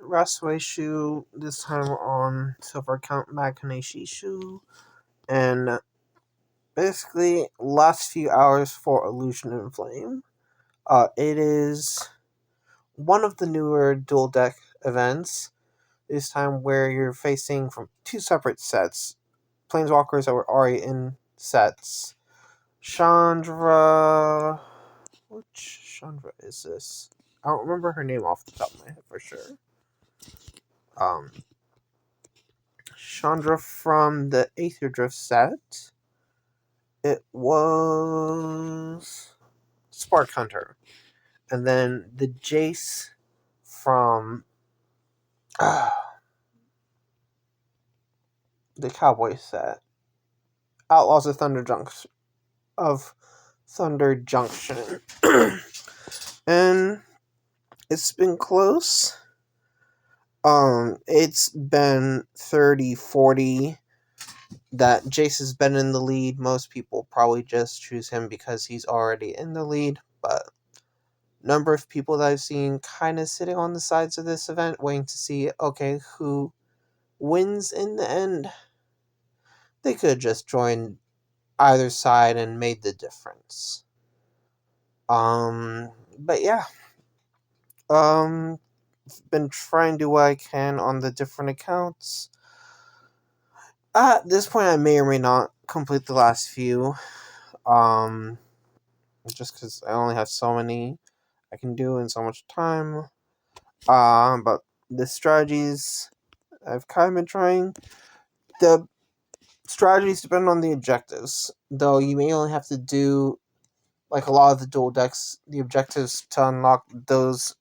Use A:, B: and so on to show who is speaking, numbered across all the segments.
A: Rastaway Shoe, this time on silver account Makaneshi Shoe, and basically last few hours for Illusion and Flame. It is one of the newer Duel Deck events, this time where you're facing from two separate sets. Planeswalkers that were already in sets. Chandra... Which Chandra is this? I don't remember her name off the top of my head for sure. Chandra from the Aetherdrift set. It was Spark Hunter. And then the Jace from the Cowboy set. Outlaws of Thunder Junction. And it's been close. It's been 30-40 that Jace has been in the lead. Most people probably just choose him because he's already in the lead, but number of people that I've seen kind of sitting on the sides of this event waiting to see, okay, who wins in the end. They could have just joined either side and made the difference. But yeah. Been trying to do what I can on the different accounts. At this point, I may or may not complete the last few. Just because I only have so many I can do in so much time. But the strategies I've kind of been trying. The strategies depend on the objectives, though you may only have to do, like a lot of the dual decks, the objectives to unlock those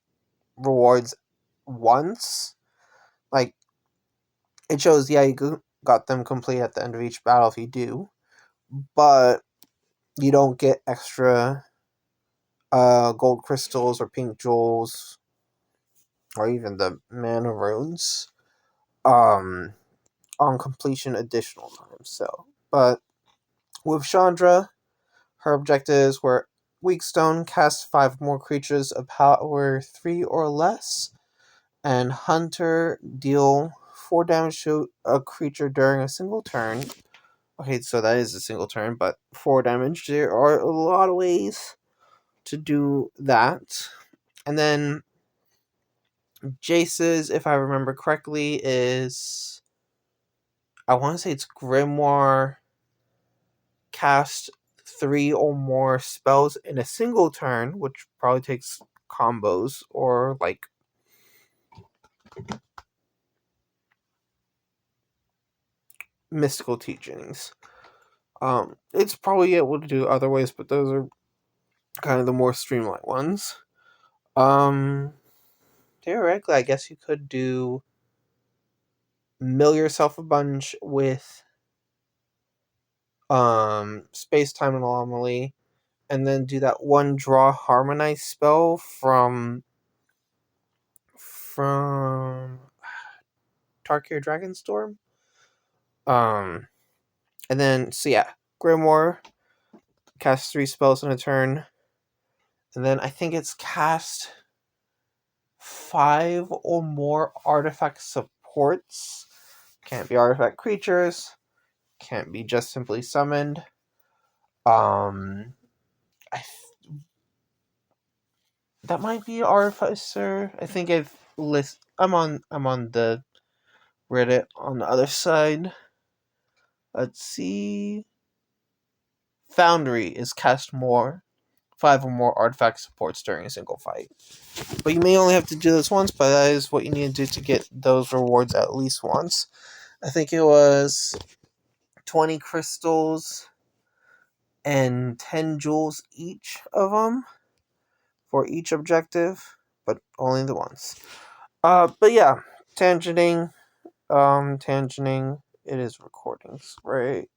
A: rewards once. Like, it shows, yeah, you got them complete at the end of each battle if you do, but you don't get extra gold crystals or pink jewels or even the mana runes on completion additional time. So, but with Chandra, her objectives were Weakstone, cast 5 more creatures of power 3 or less, and Hunter, deal 4 damage to a creature during a single turn. Okay, so that is a single turn, but 4 damage. There are a lot of ways to do that. And then Jace's, if I remember correctly, is... I want to say it's Grimoire, cast 3 or more spells in a single turn, which probably takes combos or like mystical teachings. It's probably able to do other ways, but those are kind of the more streamlined ones. Theoretically, I guess you could do mill yourself a bunch with space-time anomaly, and then do that one draw harmonize spell from Tarkir Dragonstorm. And then, so yeah, Grimoire, cast 3 spells in a turn. And then I think it's cast 5 or more artifact supports. Can't be artifact creatures. Can't be just simply summoned. That might be Artificer. I think I'm on the Reddit on the other side. Let's see. Foundry is cast 5 or more artifact supports during a single fight. But you may only have to do this once, but that is what you need to do to get those rewards at least once. I think it was 20 crystals and 10 jewels each of them for each objective, but only the once. But yeah, tangenting, it is recordings, right?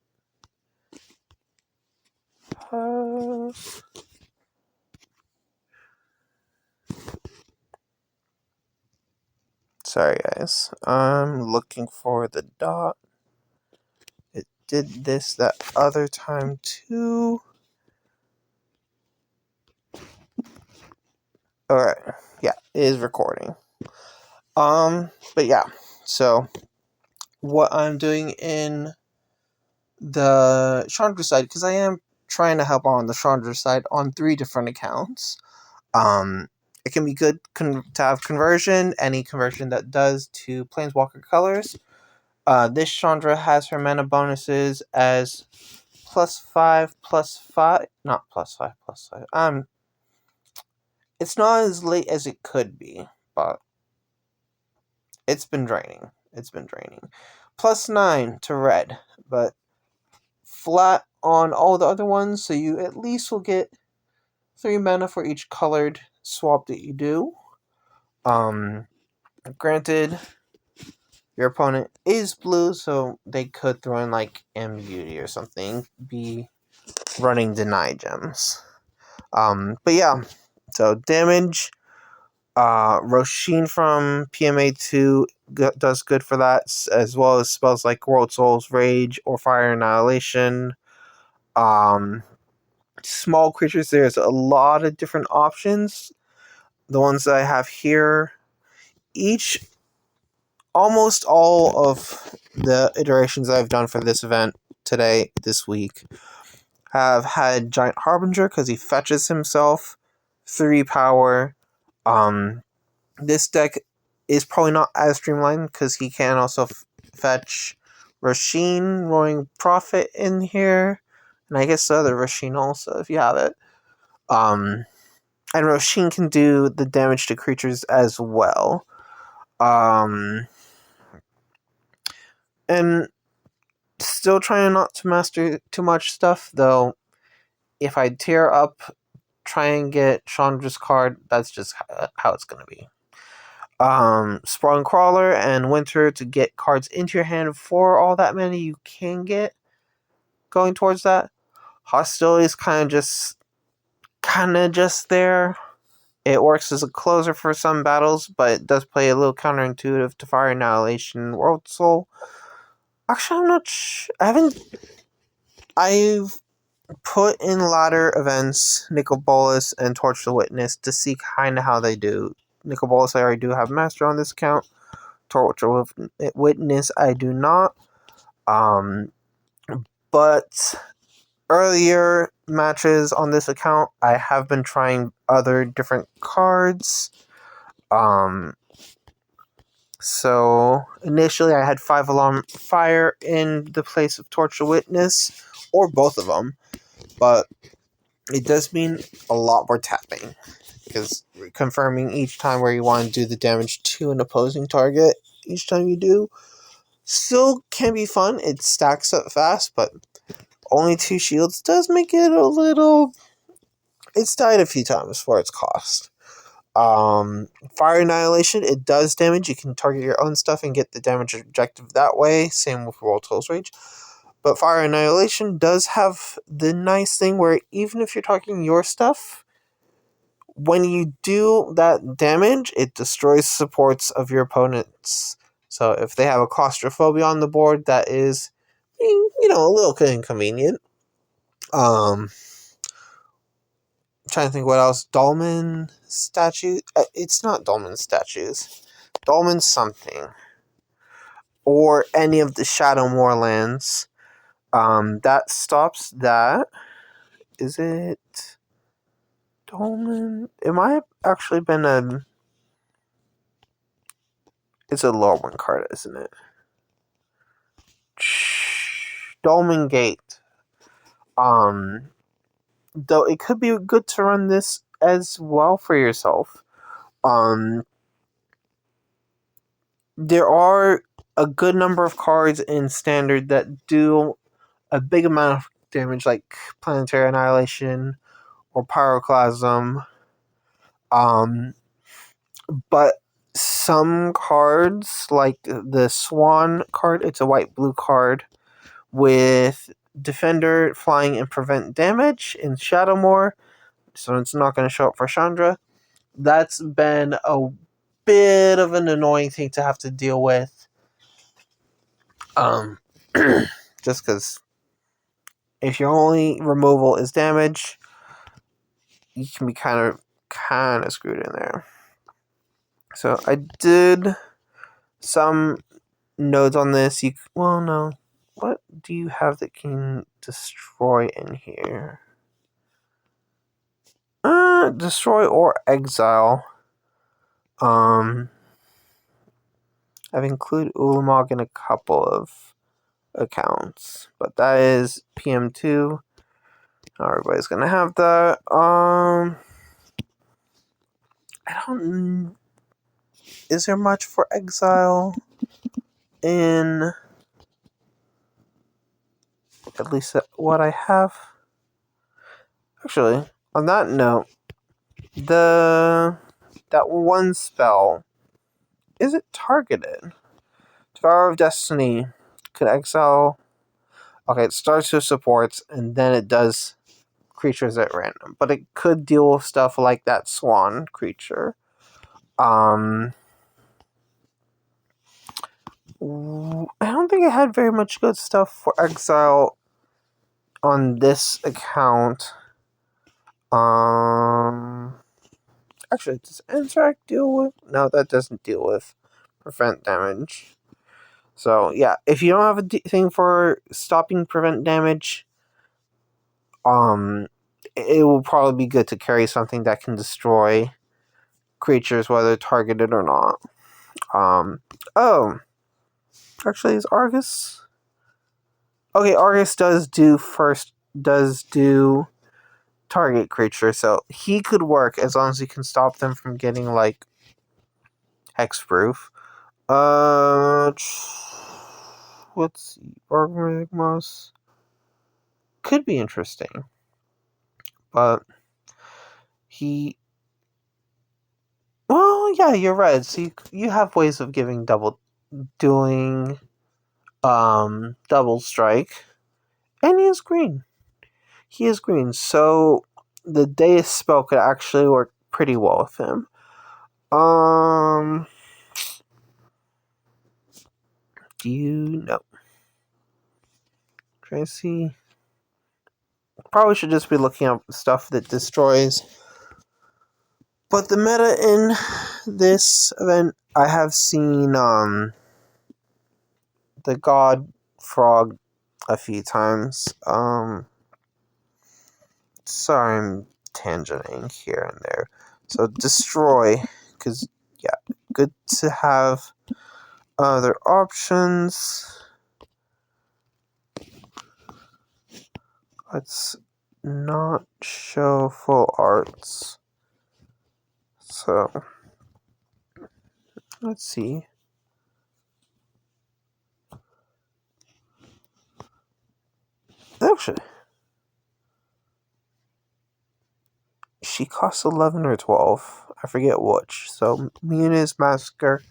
A: Sorry guys, I'm looking for the dot. It did this that other time too. Alright, yeah, it is recording. But yeah, so what I'm doing in the Chandra side, because I am trying to help on the Chandra side on 3 different accounts. It can be good to have conversion, any conversion that does to Planeswalker colors. This Chandra has her mana bonuses as +5/+5, not +5/+5. It's not as late as it could be, but it's been draining. +9 to red, but flat on all the other ones, so you at least will get 3 mana for each colored swap that you do. Granted, your opponent is blue, so they could throw in like Ambiguity or something, be running Deny Gems. But yeah, so damage. Roshin from PMA2 does good for that, as well as spells like World Souls, Rage, or Fire Annihilation. Small creatures, there's a lot of different options. The ones that I have here, almost all of the iterations I've done for this event this week, have had Giant Harbinger because he fetches himself 3 power. This deck is probably not as streamlined because he can also fetch Roshin, Roaring Prophet in here, and I guess the other Roshin also if you have it. And Roshin can do the damage to creatures as well. And still trying not to master too much stuff, though. If I tear up, try and get Chandra's card, that's just how it's going to be. Sprawling Crawler and Winter to get cards into your hand for all that many you can get going towards that. Hostility is kind of just there. It works as a closer for some battles, but it does play a little counterintuitive to Fire Annihilation, World Soul. Actually, I'm not I've put in ladder events Nicol Bolas and Torch the Witness to see kind of how they do. Nicol Bolas I already do have Master on this account. Torch the Witness I do not. But earlier matches on this account, I have been trying other different cards. So initially I had 5 Alarm Fire in the place of Torch the Witness, or both of them, but it does mean a lot more tapping, because confirming each time where you want to do the damage to an opposing target each time you do still can be fun. It stacks up fast, but only 2 shields does make it a little... It's died a few times for its cost. Fire Annihilation, it does damage. You can target your own stuff and get the damage objective that way. Same with World Souls Rage. But Fire Annihilation does have the nice thing where even if you're targeting your stuff, when you do that damage, it destroys supports of your opponents. So if they have a claustrophobia on the board, that is, a little inconvenient. Trying to think what else. Dolmen statue. It's not Dolmen statues. Dolmen something. Or any of the Shadow Moorlands. That stops that. Is it Dolmen? It might have actually been a... It's a Lorwyn card, isn't it? Dolmen Gate. Though it could be good to run this as well for yourself. There are a good number of cards in Standard that do a big amount of damage, like Planetary Annihilation or Pyroclasm. But some cards, like the Swan card, it's a white-blue card with Defender, Flying, and Prevent Damage in Shadowmoor, so it's not going to show up for Chandra. That's been a bit of an annoying thing to have to deal with. Just because if your only removal is damage, you can be kind of screwed in there. So I did some notes on this. Well, no. What do you have that can destroy in here? Destroy or exile. I've included Ulamog in a couple of accounts, but that is PM2. Not everybody's gonna have that. I don't. Is there much for exile in at least what I have? Actually, on that note, that one spell, is it targeted? Devourer of Destiny could exile. Okay, it starts with supports and then it does creatures at random, but it could deal with stuff like that swan creature. I don't think I had very much good stuff for exile on this account. Actually, does Interact deal with? No, that doesn't deal with prevent damage. So yeah, if you don't have a thing for stopping prevent damage, it will probably be good to carry something that can destroy creatures, whether targeted or not. Oh, actually, is Argus? Okay, Argus does do target creatures, so he could work as long as he can stop them from getting like hexproof. What's Organic Mouse? Could be interesting, but he. Well, yeah, you're right. So you have ways of doing double strike, and he is green. He is green, so the Deus spell could actually work pretty well with him. Do you know? Trying to see. Probably should just be looking up stuff that destroys. But the meta in this event, I have seen the God Frog a few times. Sorry, I'm tangenting here and there. So destroy, because yeah, good to have other options. Let's not show full arts. So let's see. Actually, she costs 11 or 12. I forget which. So Muniz Massacre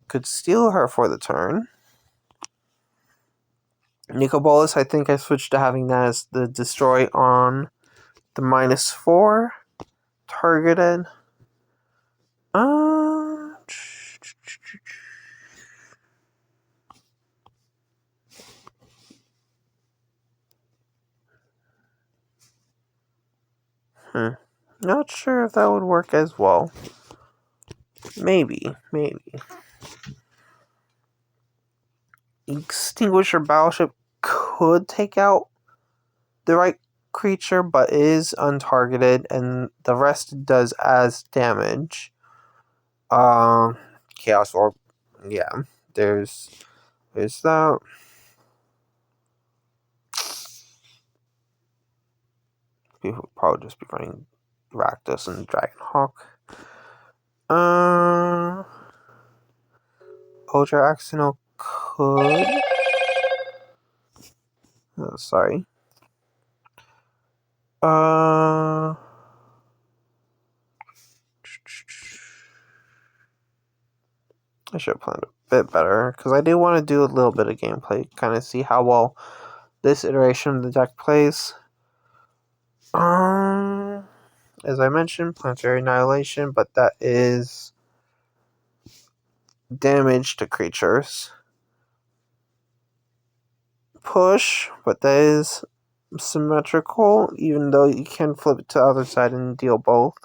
A: could steal her for the turn. Nicobolus, I think I switched to having that as the destroy on the -4 targeted. Not sure if that would work as well. Maybe. Extinguisher Battleship could take out the right creature, but is untargeted, and the rest does as damage. Chaos Orb. Yeah, there's that. People would probably just be running Rakdos and Dragonhawk. Ultra Accidental could. Oh, sorry. I should have planned a bit better, because I do want to do a little bit of gameplay, kind of see how well this iteration of the deck plays. As I mentioned, Planetary Annihilation, but that is damage to creatures. Push, but that is symmetrical, even though you can flip it to the other side and deal both.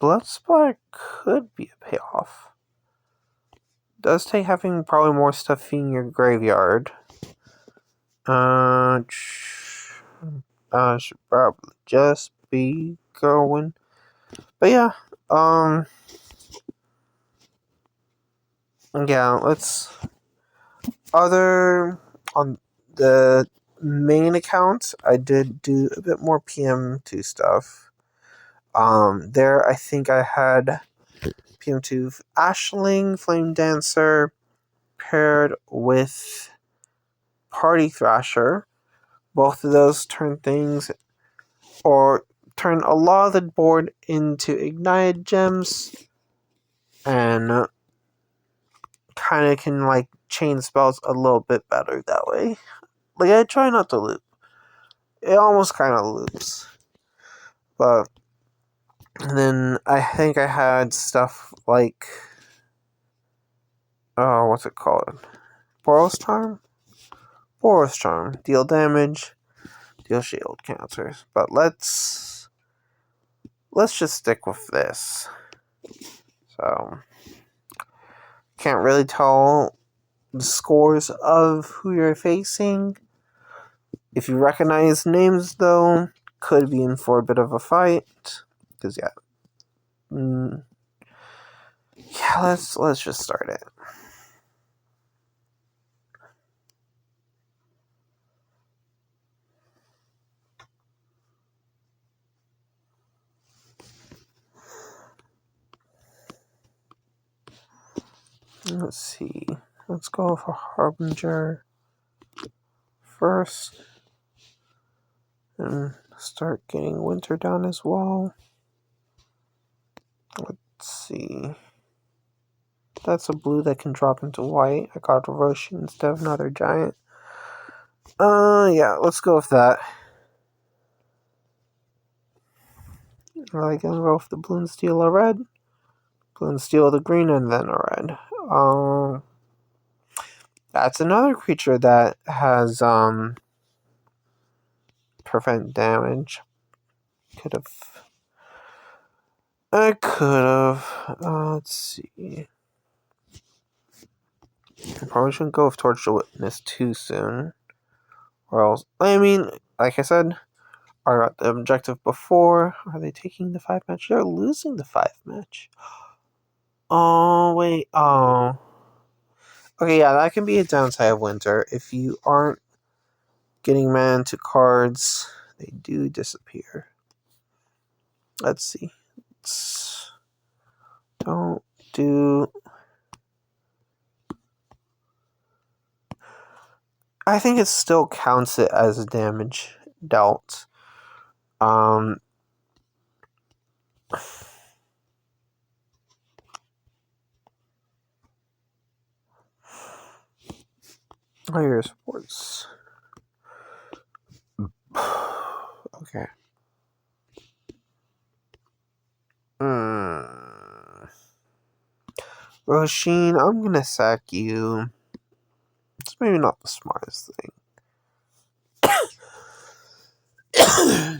A: Blood Splatter could be a payoff. Does take having probably more stuff in your graveyard. Should probably just be going. But yeah, yeah, let's on the main account, I did do a bit more PM2 stuff. There I think I had PM2 Ashling, Flame Dancer, paired with Party Thrasher. Both of those turn a lot of the board into ignited gems, and kind of can like chain spells a little bit better that way. Like, I try not to loop. It almost kind of loops. But then I think I had stuff like, what's it called? Boros Charm. Deal damage, deal shield counters. But let's just stick with this. So, can't really tell the scores of who you're facing. If you recognize names, though, could be in for a bit of a fight. Because, yeah. Yeah, let's just start it. Let's see. Let's go for Harbinger first. And start getting Winter down as well. Let's see. That's a blue that can drop into white. I got Roshi instead of another giant. Yeah, let's go with that. I'm gonna go with the blue and steal a red. Blue and steal the green and then a red. That's another creature that has prevent damage. I could have. Let's see. I probably shouldn't go with Torch the Witness too soon. Or else, I mean, like I said, are at the objective before. Are they taking the 5 match? They're losing the 5 match. Oh, wait. Oh. Okay, yeah, that can be a downside of Winter. If you aren't getting mana to cards, they do disappear. Let's see. Don't do... I think it still counts it as damage dealt. Oh, your sports. Okay. Roshin, I'm gonna sack you. It's maybe not the smartest thing.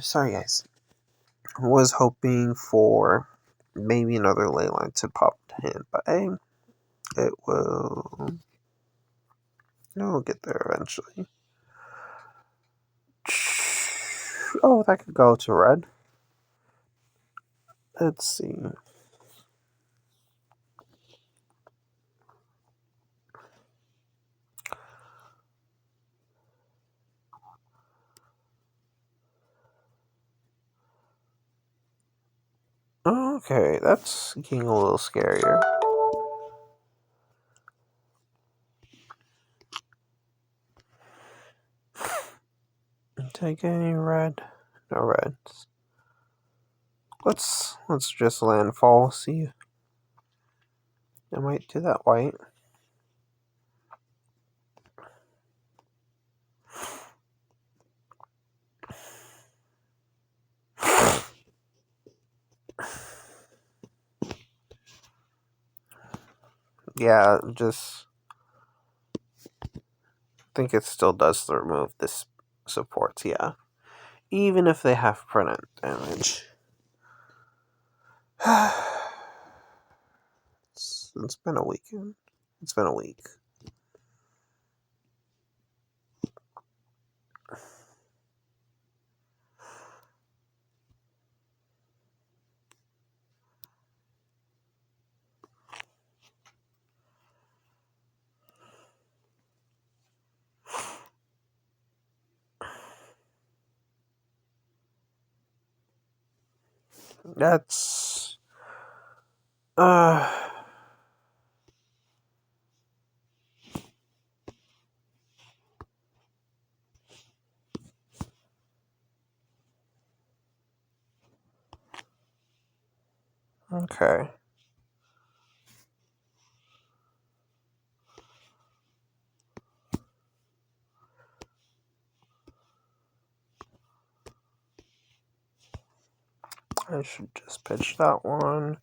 A: Sorry, guys. I was hoping for maybe another leyline to pop to hand, but hey, it will get there eventually. Oh, that could go to red. Let's see. Okay, that's getting a little scarier. Take any red? No reds. Let's just landfall. See, I might do that white. Yeah, just think it still does remove this supports, yeah. Even if they have permanent damage. It's been a weekend. It's been a week. That's okay. I should just pitch that one.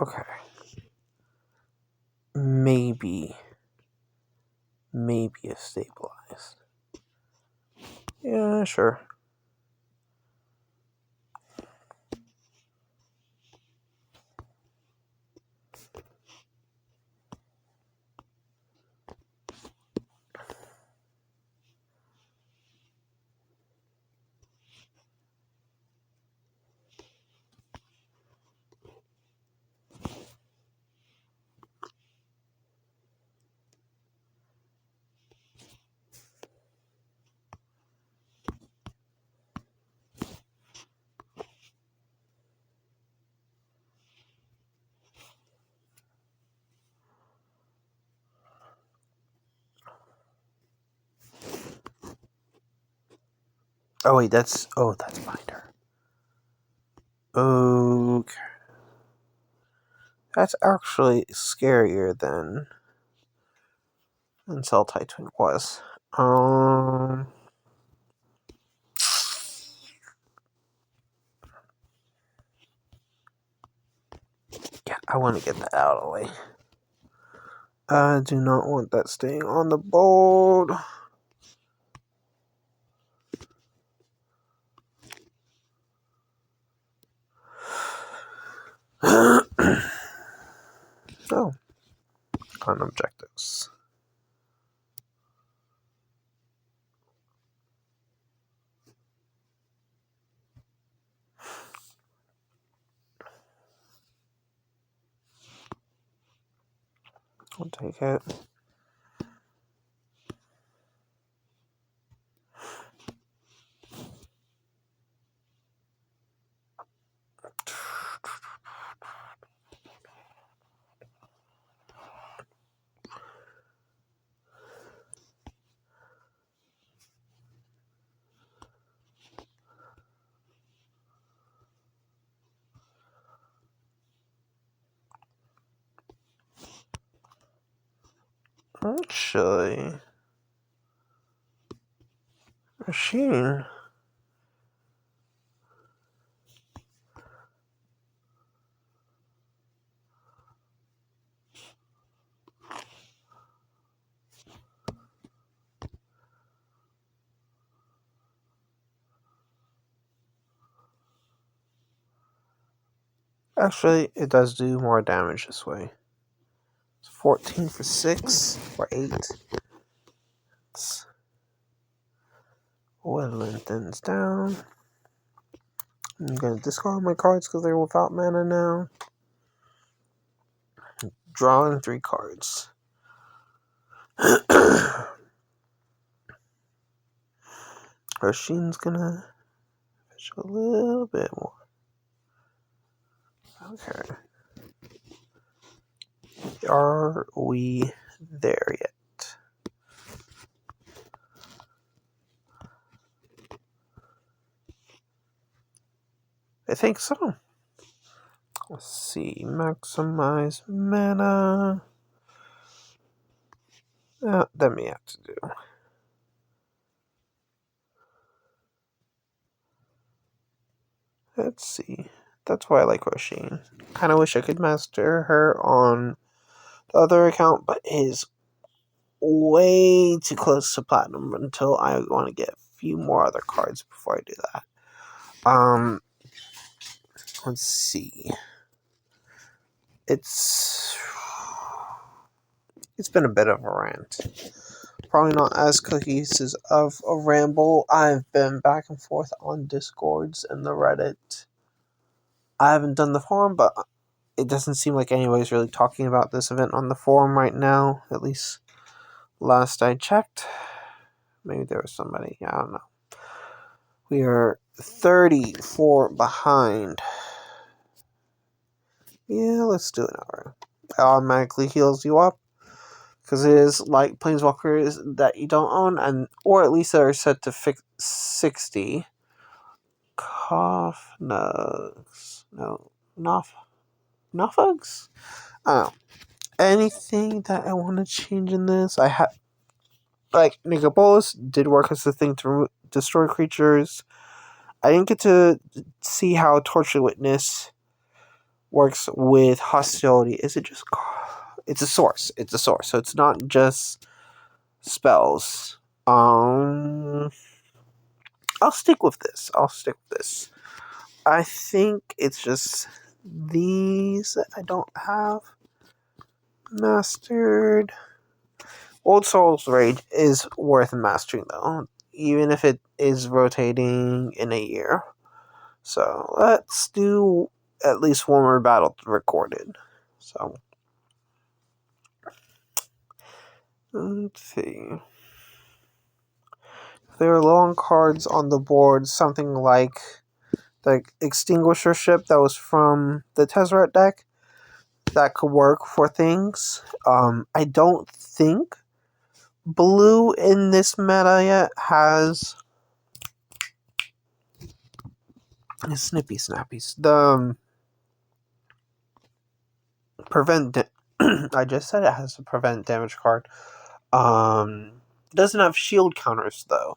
A: Okay. Maybe a stabilized. Yeah, sure. Oh wait, that's binder. Okay. That's actually scarier than Cell Titan was. Yeah, I want to get that out of the way. I do not want that staying on the board. Oh, on objectives. I'll take it. Actually, machine. Actually, it does do more damage this way. It's 14 for 6 or 8. It's whittling things down. I'm gonna discard my cards because they're without mana now. Drawing 3 cards. Roshin's gonna fetch a little bit more. Okay. Are we there yet? I think so. Let's see. Maximize mana. That may have to do. Let's see. That's why I like Roshine. Kind of wish I could master her on the other account, but it is way too close to platinum until I want to get a few more other cards before I do that. Let's see. It's been a bit of a rant. Probably not as cohesive of a ramble. I've been back and forth on Discords and the Reddit. I haven't done the forum, but it doesn't seem like anybody's really talking about this event on the forum right now. At least last I checked. Maybe there was somebody. I don't know. We are 34 behind. Yeah, let's do an hour. It automatically heals you up. Because it is like Planeswalkers that you don't own, or at least that are set to 60. Cough nugs. No. Nofugs? I don't know. Anything that I want to change in this? I have. Like, Nicobolus did work as a thing to destroy creatures. I didn't get to see how Torture Witness works with hostility. Is it just... It's a source. So it's not just spells. I'll stick with this. I think it's just these that I don't have mastered. Old Soul's Rage is worth mastering, though, even if it is rotating in a year. So let's do at least one more battle recorded. So let's see. If there are long cards on the board, something like the Extinguisher ship that was from the Tezzeret deck, that could work for things. I don't think blue in this meta yet has Snippy Snappies. The prevent. I just said it has a prevent damage card. It doesn't have shield counters though.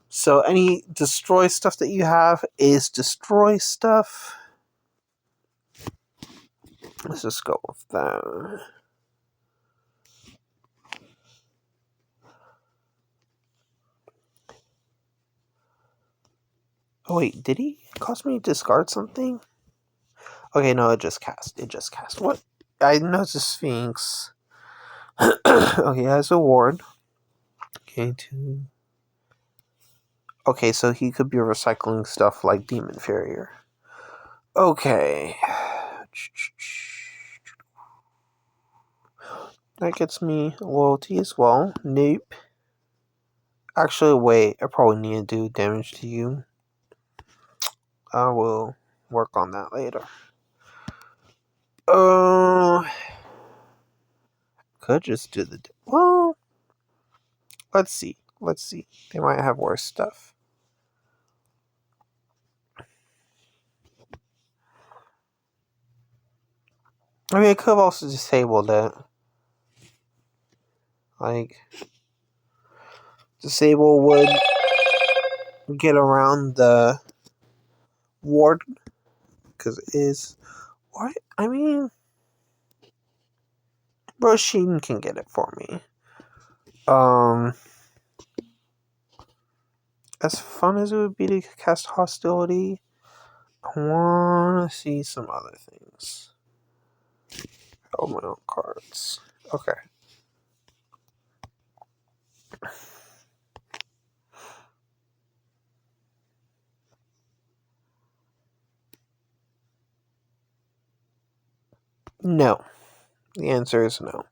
A: So any destroy stuff that you have is destroy stuff. Let's just go with that. Oh wait, did he cost me to discard something? Okay, no, it just cast. What? I know it's a Sphinx. Okay, has a ward. Okay, so he could be recycling stuff like Demon Farrier. Okay. That gets me loyalty as well. Nope. Actually, wait. I probably need to do damage to you. I will work on that later. Could just do the... Well, let's see. They might have worse stuff. I mean, I could have also disabled it. Like, disable would get around the ward, because it is... What? I mean, Roshine can get it for me. As fun as it would be to cast Hostility, I want to see some other things. Oh, my own cards. Okay. No. The answer is no.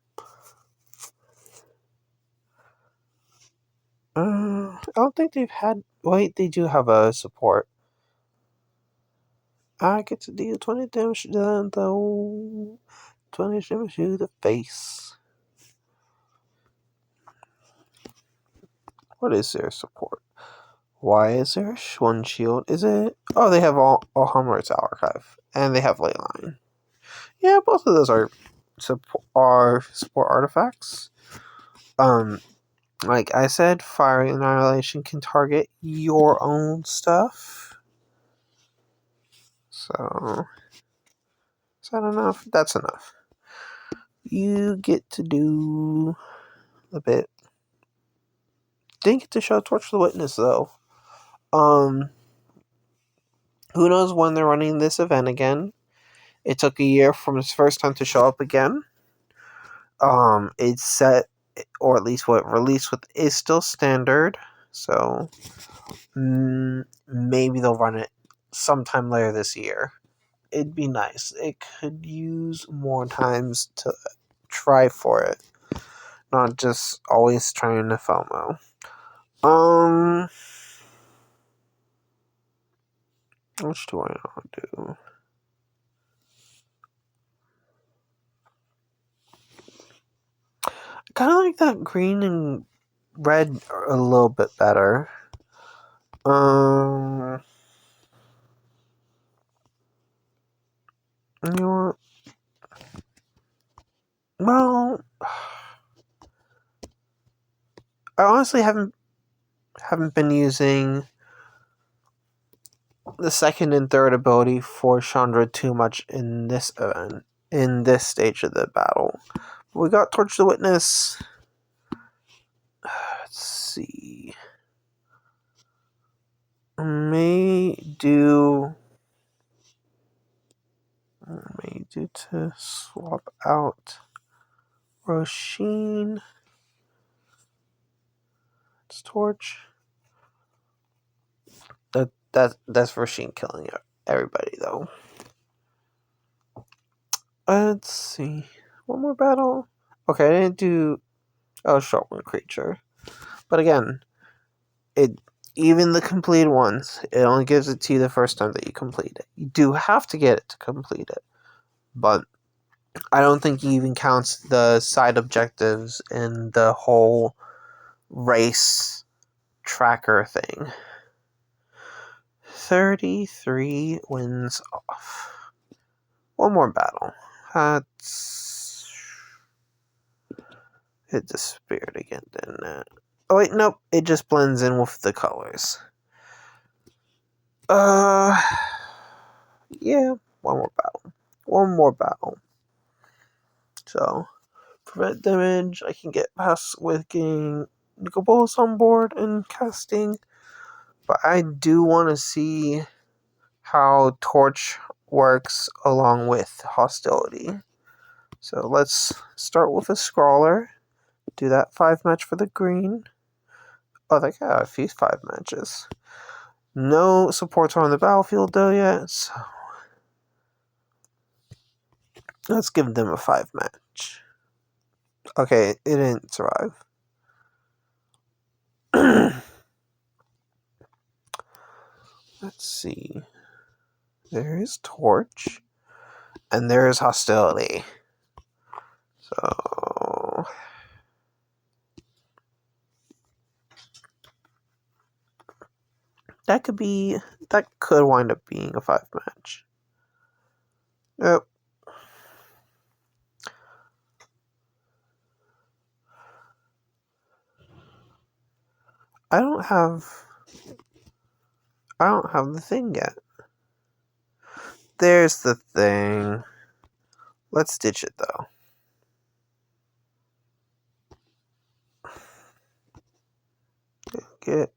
A: I don't think they've had... Wait, they do have a support. I get to deal 20 damage to them, though. 20 damage to the face. What is their support? Why is there one shield? Is it... Oh, they have all Homeworld's Archive. And they have Leyline. Yeah, both of those are support artifacts. Like I said, Fire Annihilation can target your own stuff. So I don't know if that's enough. You get to do a bit. Didn't get to show Torch the Witness though. Who knows when they're running this event again? It took a year from its first time to show up again. It's set, or at least what it released with is still standard. So maybe they'll run it sometime later this year. It'd be nice. It could use more times to try for it, not just always trying to FOMO. Which do I want to do? I kind of like that green and red a little bit better. You know what? Well, I honestly haven't been using the second and third ability for Chandra too much in this event, in this stage of the battle. We got Torch the Witness. Let's see. May do to swap out Roshin. It's Torch. That's Roshin killing everybody though. Let's see. One more battle. Okay, I didn't do short one creature. But again, even the completed ones, it only gives it to you the first time that you complete it. You do have to get it to complete it. But I don't think it even counts the side objectives and the whole race tracker thing. 33 wins off. One more battle. It disappeared again, didn't it? Oh wait, nope. It just blends in with the colors. Yeah, one more battle. So, prevent damage. I can get past with getting Nicol Bolas on board and casting. But I do want to see how Torch works along with Hostility. So let's start with a Scrawler. Do that 5 match for the green. Oh, they got a few 5 matches. No supports are on the battlefield though yet, so let's give them a 5 match. Okay, it didn't survive. Let's see. There is Torch, and there is Hostility. So that could wind up being a 5 match. Yep. I don't have the thing yet. There's the thing. Let's ditch it though. Get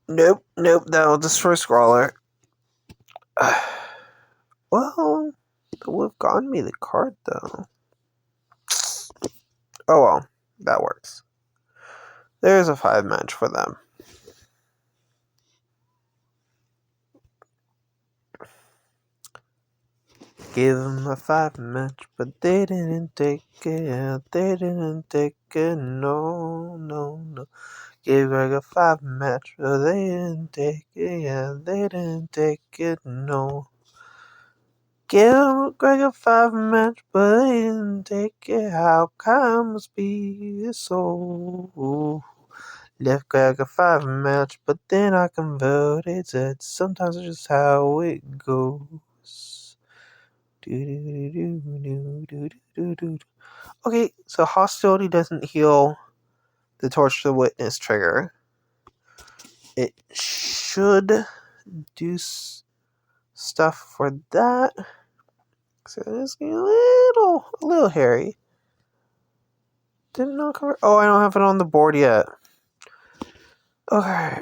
A: nope. That'll destroy Scrawler. Well, it would have gotten me the card though. Oh well, that works. There's a 5 match for them. Give them a 5 match, but they didn't take it. They didn't take it. No. Give Greg a 5 match, but they didn't take it. Yeah, they didn't take it. No. Give Greg a 5 match, but they didn't take it. How comes be so? Left Greg a 5 match, but then I converted it. Sometimes it's just how it goes. Okay, so hostility doesn't heal the Torch to Witness trigger. It should do stuff for that. So it's getting a little hairy. Didn't know cover. Oh, I don't have it on the board yet. Okay.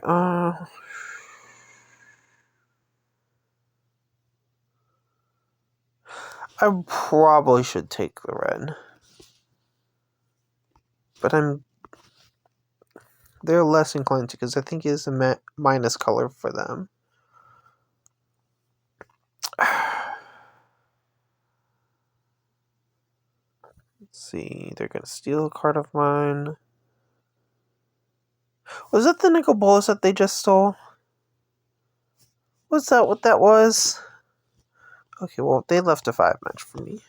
A: I probably should take the red, but they're less inclined to because I think it's a minus color for them. Let's see, they're gonna steal a card of mine. Was that the nickel bolus that they just stole? Was that what that was? Okay, well, they left a 5 match for me.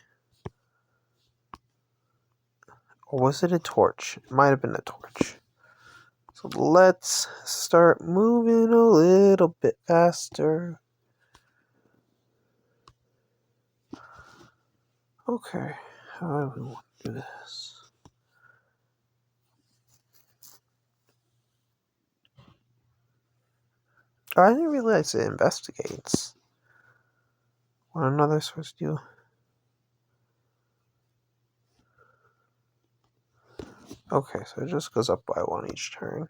A: Or was it a torch? It might have been a torch. So let's start moving a little bit faster. Okay, how do we want to do this? Oh, I didn't realize it investigates. What another supposed to do? Okay, so it just goes up by 1 each turn.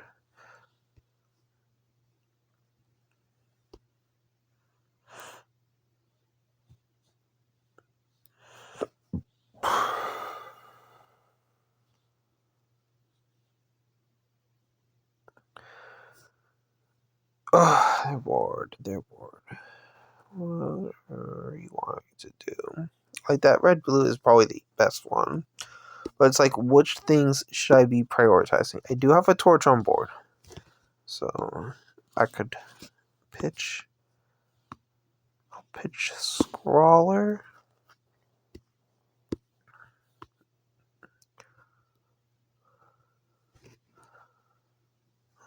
A: They're bored. Whatever you want me to do. Like, that red-blue is probably the best one. But it's like, which things should I be prioritizing? I do have a torch on board. So, I could pitch. I'll pitch Scrawler.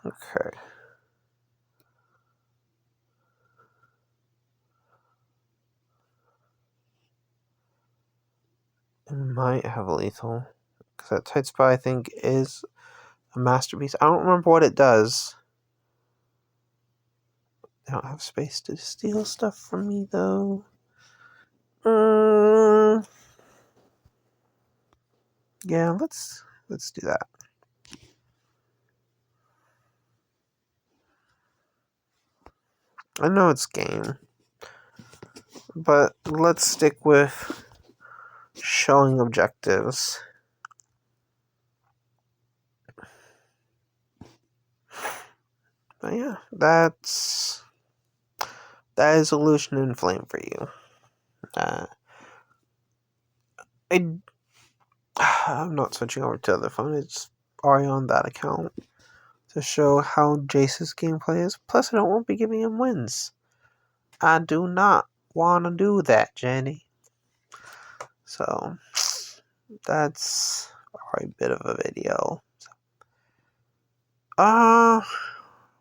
A: Okay. It might have lethal. Because that tight spot, I think, is a masterpiece. I don't remember what it does. They don't have space to steal stuff from me, though. Yeah, let's do that. I know it's game, but let's stick with showing objectives. But yeah, that is Illusion and Flame for you. I'm not switching over to the other phone. It's already on that account to show how Jace's gameplay is. Plus, I won't be giving him wins. I do not want to do that, Jenny. So, that's a bit of a video.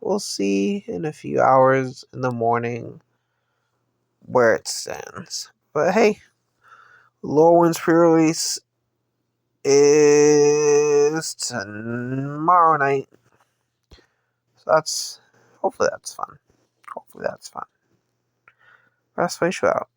A: We'll see in a few hours in the morning where it stands. But hey, Lorwyn's pre-release is tomorrow night. So hopefully that's fun. Best way out.